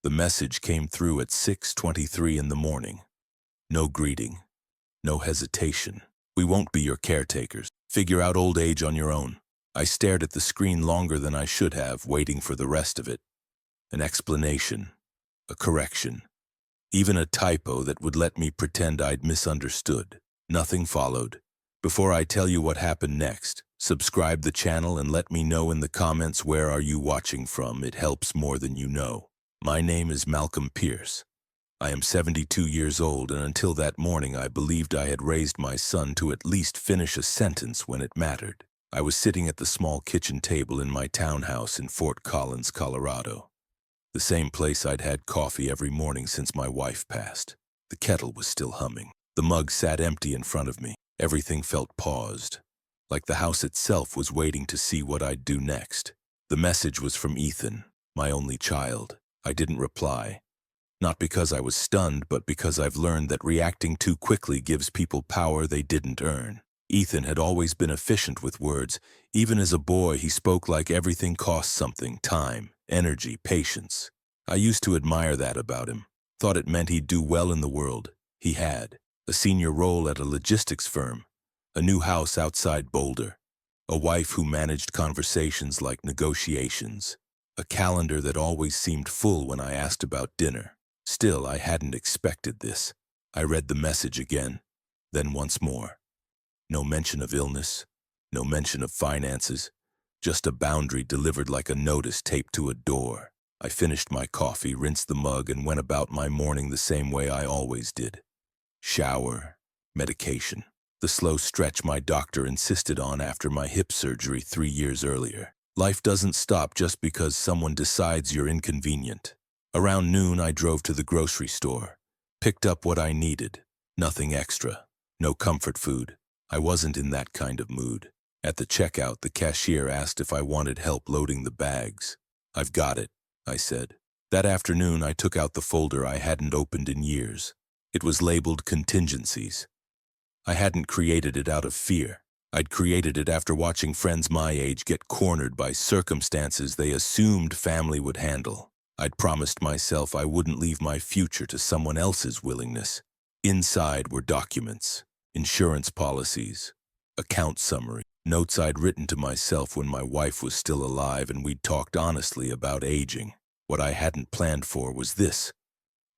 The message came through at 6:23 in the morning. No greeting. No hesitation. We won't be your caretakers. Figure out old age on your own. I stared at the screen longer than I should have, waiting for the rest of it. An explanation. A correction. Even a typo that would let me pretend I'd misunderstood. Nothing followed. Before I tell you what happened next, subscribe the channel and let me know in the comments where are you watching from. It helps more than you know. My name is Malcolm Pierce. I am 72 years old, and until that morning I believed I had raised my son to at least finish a sentence when it mattered. I was sitting at the small kitchen table in my townhouse in Fort Collins, Colorado. The same place I'd had coffee every morning since my wife passed. The kettle was still humming. The mug sat empty in front of me. Everything felt paused, like the house itself was waiting to see what I'd do next. The message was from Ethan, my only child. I didn't reply. Not because I was stunned, but because I've learned that reacting too quickly gives people power they didn't earn. Ethan had always been efficient with words. Even as a boy, he spoke like everything cost something: time, energy, patience. I used to admire that about him. Thought it meant he'd do well in the world. He had. A senior role at a logistics firm. A new house outside Boulder. A wife who managed conversations like negotiations. A calendar that always seemed full when I asked about dinner. Still, I hadn't expected this. I read the message again, then once more. No mention of illness, no mention of finances, just a boundary delivered like a notice taped to a door. I finished my coffee, rinsed the mug, and went about my morning the same way I always did. Shower, medication, the slow stretch my doctor insisted on after my hip surgery 3 years earlier. Life doesn't stop just because someone decides you're inconvenient. Around noon, I drove to the grocery store, picked up what I needed. Nothing extra, no comfort food. I wasn't in that kind of mood. At the checkout, the cashier asked if I wanted help loading the bags. "I've got it," I said. That afternoon, I took out the folder I hadn't opened in years. It was labeled Contingencies. I hadn't created it out of fear. I'd created it after watching friends my age get cornered by circumstances they assumed family would handle. I'd promised myself I wouldn't leave my future to someone else's willingness. Inside were documents, insurance policies, account summary, notes I'd written to myself when my wife was still alive and we'd talked honestly about aging. What I hadn't planned for was this,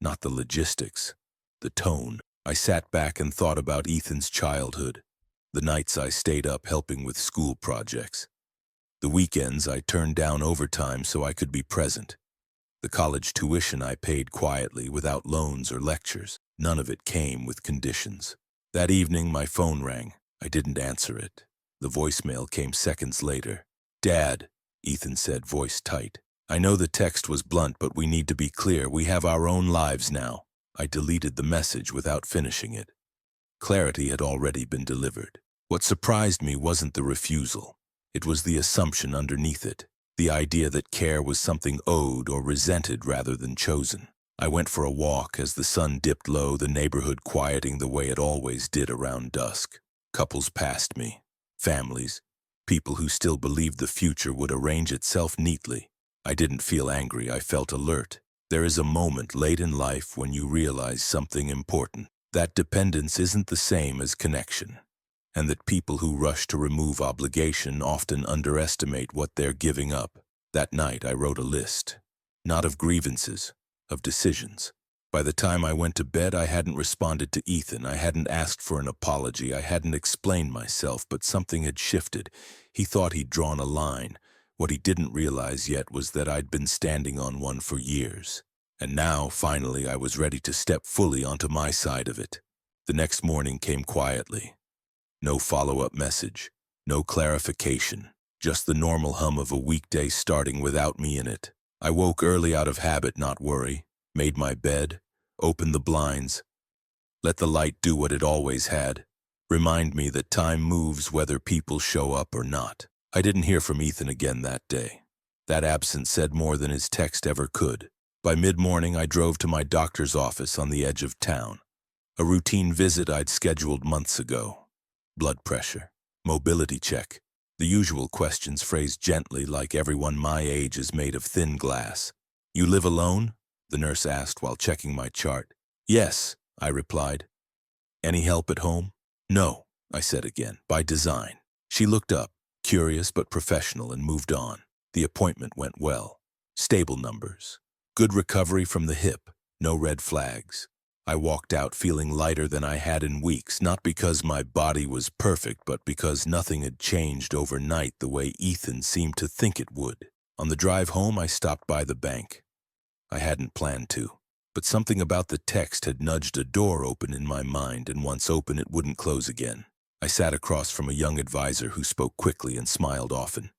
not the logistics, the tone. I sat back and thought about Ethan's childhood, the nights I stayed up helping with school projects, the weekends I turned down overtime so I could be present, the college tuition I paid quietly without loans or lectures. None of it came with conditions. That evening, my phone rang. I didn't answer it. The voicemail came seconds later. "Dad," Ethan said, voice tight. "I know the text was blunt, but we need to be clear. We have our own lives now." I deleted the message without finishing it. Clarity had already been delivered. What surprised me wasn't the refusal. It was the assumption underneath it. The idea that care was something owed or resented rather than chosen. I went for a walk as the sun dipped low, the neighborhood quieting the way it always did around dusk. Couples passed me. Families. People who still believed the future would arrange itself neatly. I didn't feel angry, I felt alert. There is a moment late in life when you realize something important. That dependence isn't the same as connection. And that people who rush to remove obligation often underestimate what they're giving up. That night I wrote a list. Not of grievances, of decisions. By the time I went to bed, I hadn't responded to Ethan. I hadn't asked for an apology. I hadn't explained myself, but something had shifted. He thought he'd drawn a line. What he didn't realize yet was that I'd been standing on one for years. And now, finally, I was ready to step fully onto my side of it. The next morning came quietly. No follow-up message, no clarification, just the normal hum of a weekday starting without me in it. I woke early out of habit, not worry, made my bed, opened the blinds, let the light do what it always had, remind me that time moves whether people show up or not. I didn't hear from Ethan again that day. That absence said more than his text ever could. By mid-morning, I drove to my doctor's office on the edge of town. A routine visit I'd scheduled months ago. Blood pressure, mobility check, the usual questions phrased gently like everyone my age is made of thin glass. "You live alone?" the nurse asked while checking my chart. Yes, I replied. Any help at home? No, I said again, by design. She looked up, curious but professional, and moved on. The appointment went well. Stable numbers. Good recovery from the hip. No red flags. I walked out feeling lighter than I had in weeks, not because my body was perfect, but because nothing had changed overnight the way Ethan seemed to think it would. On the drive home, I stopped by the bank. I hadn't planned to, but something about the text had nudged a door open in my mind, and once open, it wouldn't close again. I sat across from a young advisor who spoke quickly and smiled often.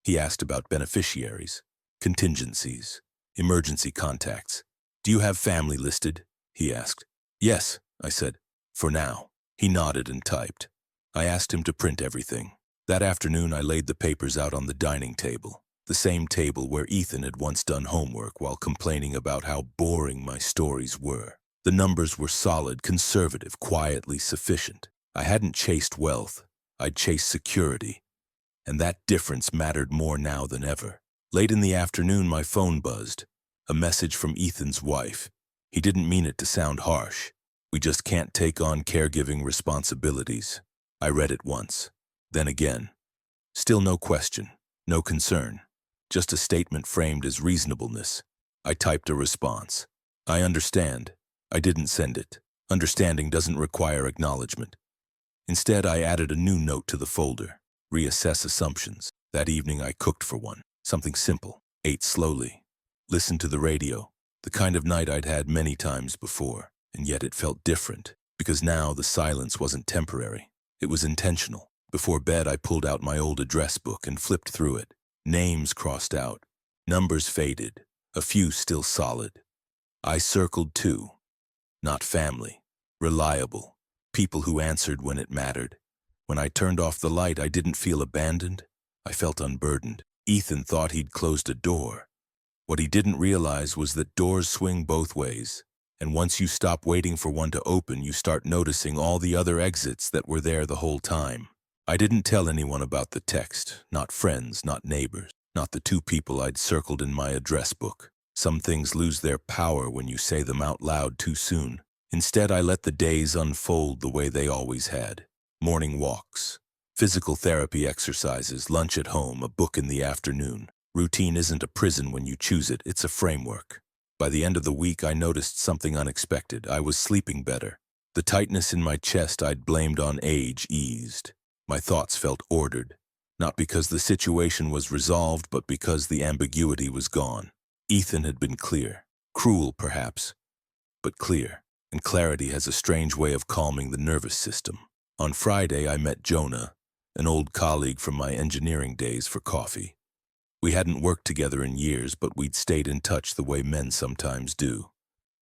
He asked about beneficiaries, contingencies, emergency contacts. Do you have family listed? He asked. Yes, I said. For now. He nodded and typed. I asked him to print everything. That afternoon, I laid the papers out on the dining table, the same table where Ethan had once done homework while complaining about how boring my stories were. The numbers were solid, conservative, quietly sufficient. I hadn't chased wealth. I'd chased security. And that difference mattered more now than ever. Late in the afternoon, my phone buzzed. A message from Ethan's wife. He didn't mean it to sound harsh. We just can't take on caregiving responsibilities. I read it once, then again. Still no question, no concern. Just a statement framed as reasonableness. I typed a response. I understand. I didn't send it. Understanding doesn't require acknowledgement. Instead, I added a new note to the folder. Reassess assumptions. That evening I cooked for one. Something simple. Ate slowly. Listened to the radio. The kind of night I'd had many times before. And yet it felt different. Because now the silence wasn't temporary. It was intentional. Before bed, I pulled out my old address book and flipped through it. Names crossed out. Numbers faded. A few still solid. I circled two. Not family. Reliable. People who answered when it mattered. When I turned off the light, I didn't feel abandoned. I felt unburdened. Ethan thought he'd closed a door. What he didn't realize was that doors swing both ways. And once you stop waiting for one to open, you start noticing all the other exits that were there the whole time. I didn't tell anyone about the text. Not friends, not neighbors. Not the two people I'd circled in my address book. Some things lose their power when you say them out loud too soon. Instead, I let the days unfold the way they always had. Morning walks, physical therapy exercises, lunch at home, a book in the afternoon. Routine isn't a prison when you choose it, it's a framework. By the end of the week, I noticed something unexpected. I was sleeping better. The tightness in my chest I'd blamed on age eased. My thoughts felt ordered, not because the situation was resolved, but because the ambiguity was gone. Ethan had been clear, cruel perhaps, but clear, and clarity has a strange way of calming the nervous system. On Friday, I met Jonah, an old colleague from my engineering days, for coffee. We hadn't worked together in years, but we'd stayed in touch the way men sometimes do.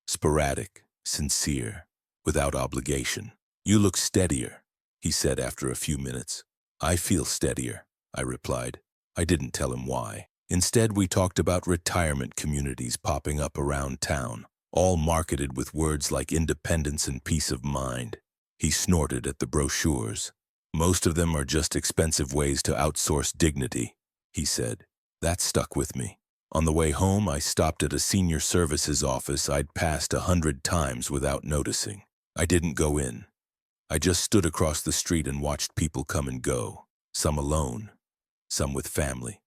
Sporadic, sincere, without obligation. You look steadier, he said after a few minutes. I feel steadier, I replied. I didn't tell him why. Instead, we talked about retirement communities popping up around town, all marketed with words like independence and peace of mind. He snorted at the brochures. Most of them are just expensive ways to outsource dignity, he said. That stuck with me. On the way home, I stopped at a senior services office I'd passed 100 times without noticing. I didn't go in. I just stood across the street and watched people come and go, some alone, some with family,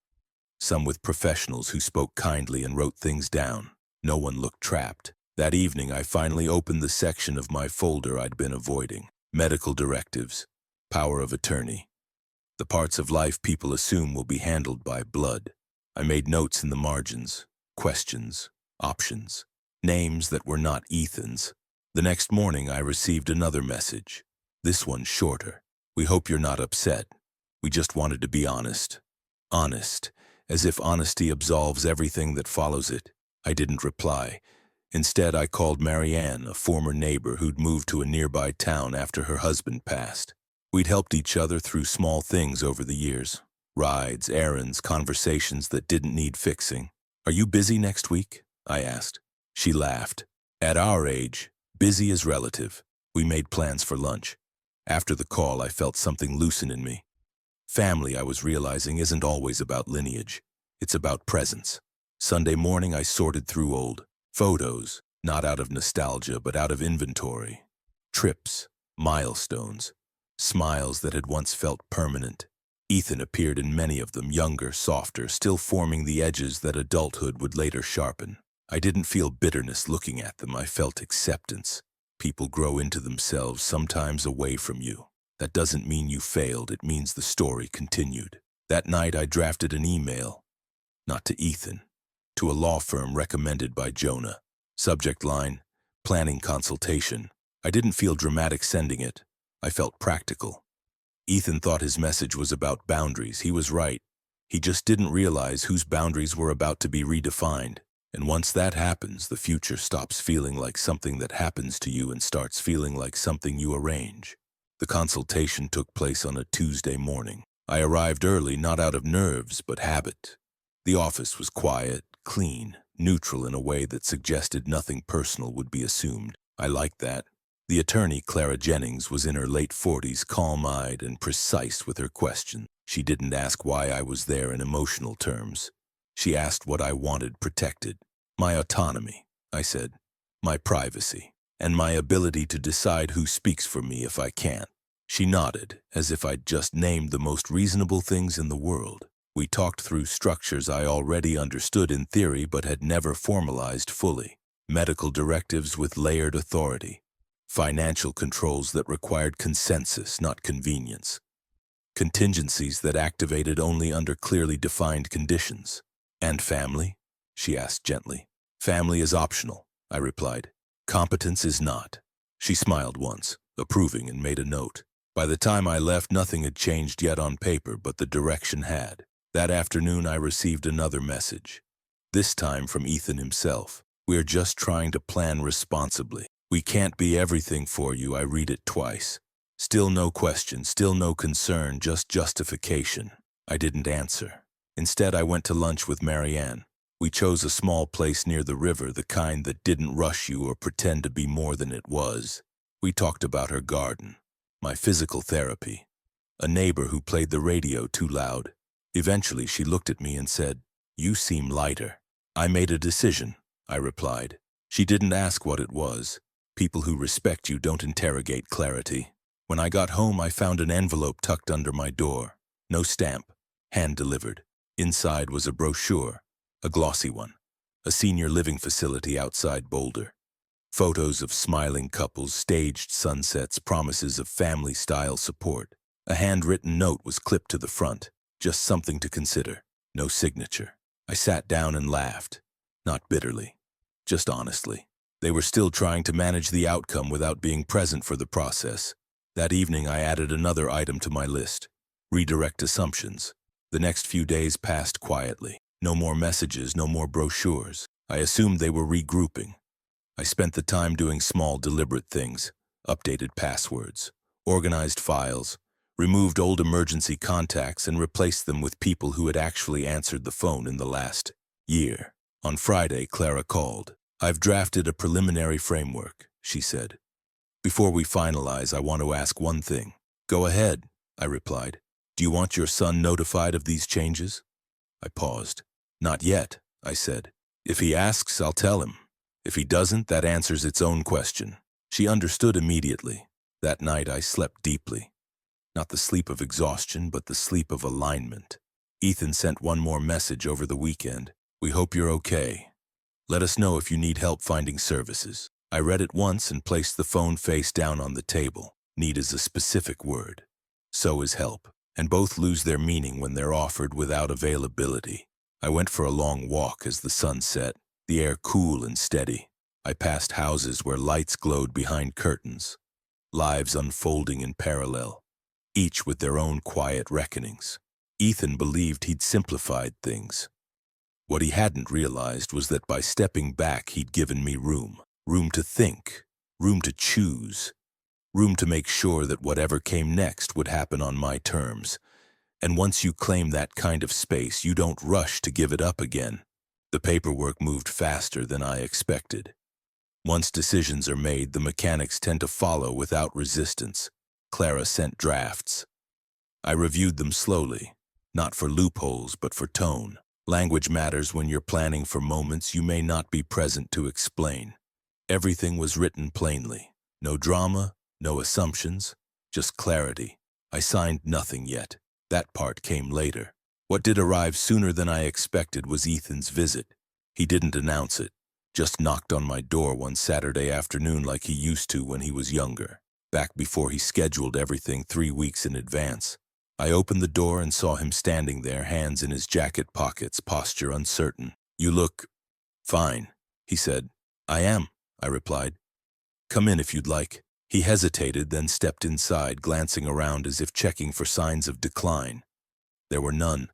some with professionals who spoke kindly and wrote things down. No one looked trapped. That evening, I finally opened the section of my folder I'd been avoiding. Medical directives, power of attorney, the parts of life people assume will be handled by blood. I made notes in the margins, questions, options, names that were not Ethan's. The next morning, I received another message. This one shorter. We hope you're not upset. We just wanted to be honest. Honest, as if honesty absolves everything that follows it. I didn't reply. Instead, I called Marianne, a former neighbor who'd moved to a nearby town after her husband passed. We'd helped each other through small things over the years. Rides, errands, conversations that didn't need fixing. Are you busy next week? I asked. She laughed. At our age, busy is relative. We made plans for lunch. After the call, I felt something loosen in me. Family, I was realizing, isn't always about lineage. It's about presence. Sunday morning, I sorted through old Photos, not out of nostalgia but out of inventory. Trips, milestones, smiles that had once felt permanent. Ethan appeared in many of them, younger, softer, still forming the edges that adulthood would later sharpen. I didn't feel bitterness looking at them, I felt acceptance. People grow into themselves, sometimes away from you. That doesn't mean you failed, it means the story continued. That night I drafted an email, not to Ethan, to a law firm recommended by Jonah. Subject line, planning consultation. I didn't feel dramatic sending it. I felt practical. Ethan thought his message was about boundaries. He was right. He just didn't realize whose boundaries were about to be redefined. And once that happens, the future stops feeling like something that happens to you and starts feeling like something you arrange. The consultation took place on a Tuesday morning. I arrived early, not out of nerves, but habit. The office was quiet, clean, neutral in a way that suggested nothing personal would be assumed. I liked that. The attorney, Clara Jennings, was in her late 40s, calm-eyed and precise with her question. She didn't ask why I was there in emotional terms. She asked what I wanted protected. My autonomy, I said, my privacy, and my ability to decide who speaks for me if I can't. She nodded, as if I'd just named the most reasonable things in the world. We talked through structures I already understood in theory but had never formalized fully. Medical directives with layered authority. Financial controls that required consensus, not convenience. Contingencies that activated only under clearly defined conditions. And family? She asked gently. Family is optional, I replied. Competence is not. She smiled once, approving, and made a note. By the time I left, nothing had changed yet on paper, but the direction had. That afternoon, I received another message. This time from Ethan himself. We're just trying to plan responsibly. We can't be everything for you. I read it twice. Still no question, still no concern, just justification. I didn't answer. Instead, I went to lunch with Marianne. We chose a small place near the river, the kind that didn't rush you or pretend to be more than it was. We talked about her garden, my physical therapy, a neighbor who played the radio too loud. Eventually, she looked at me and said, "You seem lighter." I made a decision, I replied. She didn't ask what it was. People who respect you don't interrogate clarity. When I got home, I found an envelope tucked under my door. No stamp, hand-delivered. Inside was a brochure, a glossy one, a senior living facility outside Boulder. Photos of smiling couples, staged sunsets, promises of family-style support. A handwritten note was clipped to the front, just something to consider. No signature. I sat down and laughed, not bitterly, just honestly. They were still trying to manage the outcome without being present for the process. That evening, I added another item to my list, redirect assumptions. The next few days passed quietly. No more messages, no more brochures. I assumed they were regrouping. I spent the time doing small, deliberate things, updated passwords, organized files, removed old emergency contacts and replaced them with people who had actually answered the phone in the last year. On Friday, Clara called. "I've drafted a preliminary framework," she said. "Before we finalize, I want to ask one thing." "Go ahead," I replied. "Do you want your son notified of these changes?" I paused. "Not yet," I said. "If he asks, I'll tell him. If he doesn't, that answers its own question." She understood immediately. That night, I slept deeply. Not the sleep of exhaustion, but the sleep of alignment. Ethan sent one more message over the weekend. "We hope you're okay. Let us know if you need help finding services." I read it once and placed the phone face down on the table. Need is a specific word. So is help. And both lose their meaning when they're offered without availability. I went for a long walk as the sun set, the air cool and steady. I passed houses where lights glowed behind curtains, lives unfolding in parallel, each with their own quiet reckonings. Ethan believed he'd simplified things. What he hadn't realized was that by stepping back, he'd given me room. Room to think, room to choose, room to make sure that whatever came next would happen on my terms. And once you claim that kind of space, you don't rush to give it up again. The paperwork moved faster than I expected. Once decisions are made, the mechanics tend to follow without resistance. Clara sent drafts. I reviewed them slowly, not for loopholes, but for tone. Language matters when you're planning for moments you may not be present to explain. Everything was written plainly. No drama, no assumptions, just clarity. I signed nothing yet. That part came later. What did arrive sooner than I expected was Ethan's visit. He didn't announce it, just knocked on my door one Saturday afternoon like he used to when he was younger, back before he scheduled everything 3 weeks in advance. I opened the door and saw him standing there, hands in his jacket pockets, posture uncertain. "You look fine," he said. "I am," I replied. "Come in if you'd like." He hesitated, then stepped inside, glancing around as if checking for signs of decline. There were none.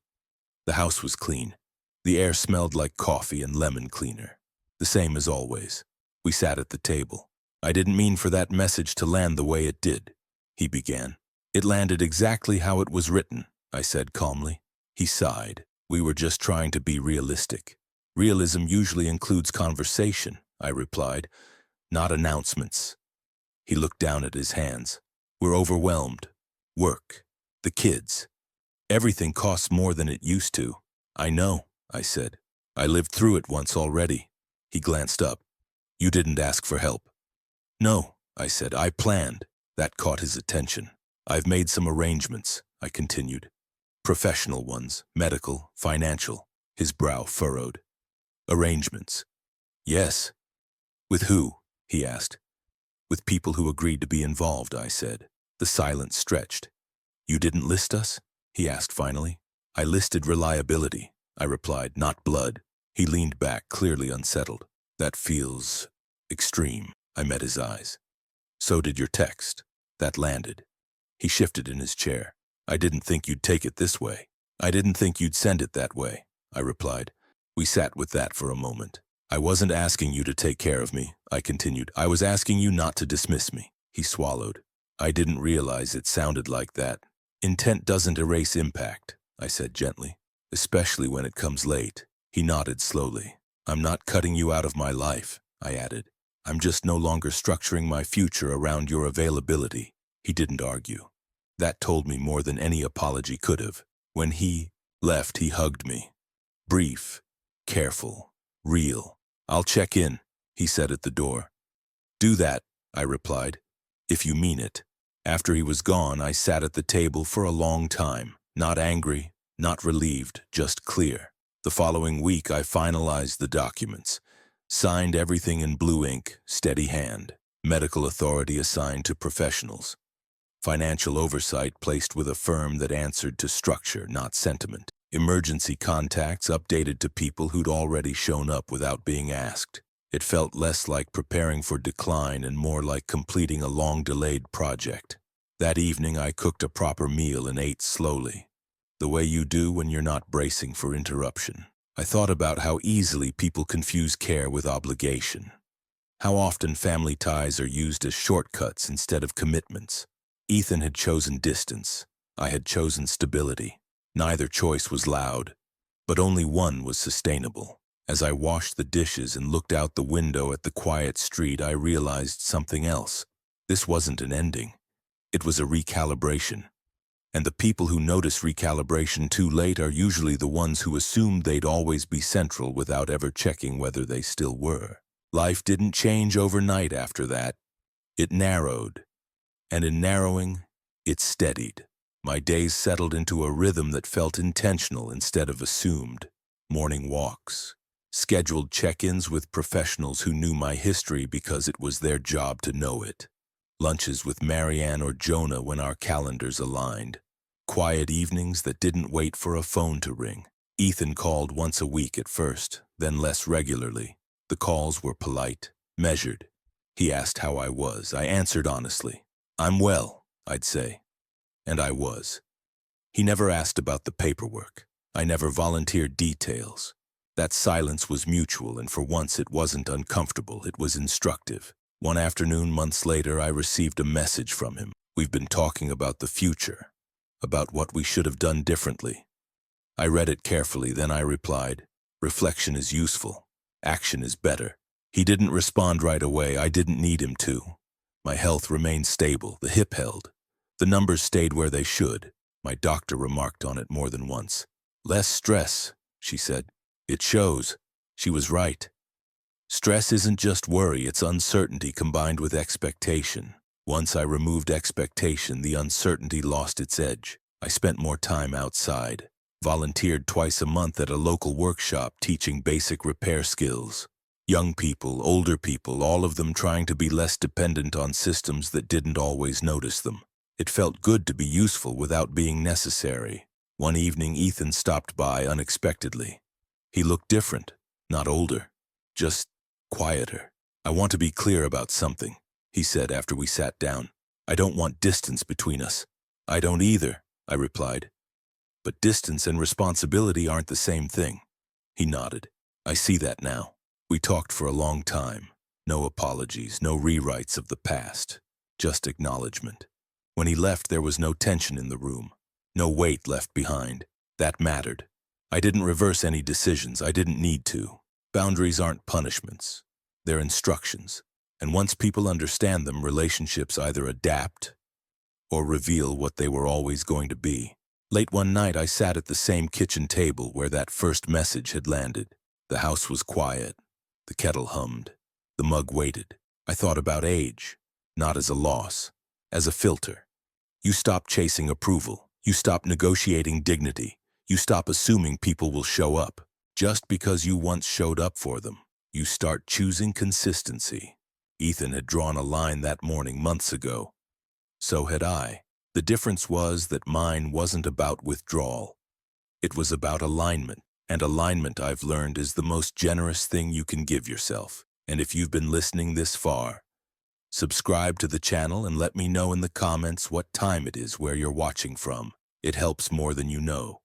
The house was clean. The air smelled like coffee and lemon cleaner. The same as always. We sat at the table. "I didn't mean for that message to land the way it did," he began. "It landed exactly how it was written," I said calmly. He sighed. "We were just trying to be realistic." "Realism usually includes conversation," I replied, "not announcements." He looked down at his hands. "We're overwhelmed. Work. The kids. Everything costs more than it used to." "I know," I said. "I lived through it once already." He glanced up. "You didn't ask for help." "No," I said. "I planned." That caught his attention. "I've made some arrangements," I continued. "Professional ones, medical, financial." His brow furrowed. "Arrangements?" "Yes." "With who?" he asked. "With people who agreed to be involved," I said. The silence stretched. "You didn't list us?" he asked finally. "I listed reliability," I replied, "not blood." He leaned back, clearly unsettled. "That feels extreme." I met his eyes. "So did your text." That landed. He shifted in his chair. "I didn't think you'd take it this way." "I didn't think you'd send it that way," I replied. We sat with that for a moment. "I wasn't asking you to take care of me," I continued. "I was asking you not to dismiss me." He swallowed. "I didn't realize it sounded like that." "Intent doesn't erase impact," I said gently, "especially when it comes late." He nodded slowly. "I'm not cutting you out of my life," I added. "I'm just no longer structuring my future around your availability." He didn't argue. That told me more than any apology could have. When he left, he hugged me. Brief, careful, real. "I'll check in," he said at the door. "Do that," I replied, "if you mean it." After he was gone, I sat at the table for a long time, not angry, not relieved, just clear. The following week, I finalized the documents, signed everything in blue ink, steady hand, medical authority assigned to professionals, financial oversight placed with a firm that answered to structure, not sentiment, emergency contacts updated to people who'd already shown up without being asked. It felt less like preparing for decline and more like completing a long-delayed project. That evening, I cooked a proper meal and ate slowly, the way you do when you're not bracing for interruption. I thought about how easily people confuse care with obligation, how often family ties are used as shortcuts instead of commitments. Ethan had chosen distance. I had chosen stability. Neither choice was loud, but only one was sustainable. As I washed the dishes and looked out the window at the quiet street, I realized something else. This wasn't an ending. It was a recalibration. And the people who notice recalibration too late are usually the ones who assumed they'd always be central without ever checking whether they still were. Life didn't change overnight after that. It narrowed. And in narrowing, it steadied. My days settled into a rhythm that felt intentional instead of assumed. Morning walks, scheduled check-ins with professionals who knew my history because it was their job to know it. Lunches with Marianne or Jonah when our calendars aligned. Quiet evenings that didn't wait for a phone to ring. Ethan called once a week at first, then less regularly. The calls were polite, measured. He asked how I was. I answered honestly. "I'm well," I'd say. And I was. He never asked about the paperwork. I never volunteered details. That silence was mutual, and for once it wasn't uncomfortable, it was instructive. One afternoon, months later, I received a message from him. "We've been talking about the future, about what we should have done differently." I read it carefully, then I replied, "Reflection is useful. Action is better." He didn't respond right away. I didn't need him to. My health remained stable. The hip held. The numbers stayed where they should. My doctor remarked on it more than once. "Less stress," she said. It shows. She was right. Stress isn't just worry, it's uncertainty combined with expectation. Once I removed expectation, the uncertainty lost its edge. I spent more time outside, volunteered twice a month at a local workshop teaching basic repair skills. Young people, older people, all of them trying to be less dependent on systems that didn't always notice them. It felt good to be useful without being necessary. One evening, Ethan stopped by unexpectedly. He looked different, not older, just quieter. I want to be clear about something, he said after we sat down. I don't want distance between us. I don't either, I replied. But distance and responsibility aren't the same thing. He nodded. I see that now. We talked for a long time. No apologies, no rewrites of the past. Just acknowledgement. When he left, there was no tension in the room. No weight left behind. That mattered. I didn't reverse any decisions. I didn't need to. Boundaries aren't punishments. They're instructions. And once people understand them, relationships either adapt or reveal what they were always going to be. Late one night, I sat at the same kitchen table where that first message had landed. The house was quiet. The kettle hummed. The mug waited. I thought about age, not as a loss, as a filter. You stop chasing approval. You stop negotiating dignity. You stop assuming people will show up. Just because you once showed up for them, you start choosing consistency. Ethan had drawn a line that morning months ago. So had I. The difference was that mine wasn't about withdrawal. It was about alignment. And alignment, I've learned, is the most generous thing you can give yourself. And if you've been listening this far, subscribe to the channel and let me know in the comments what time it is where you're watching from. It helps more than you know.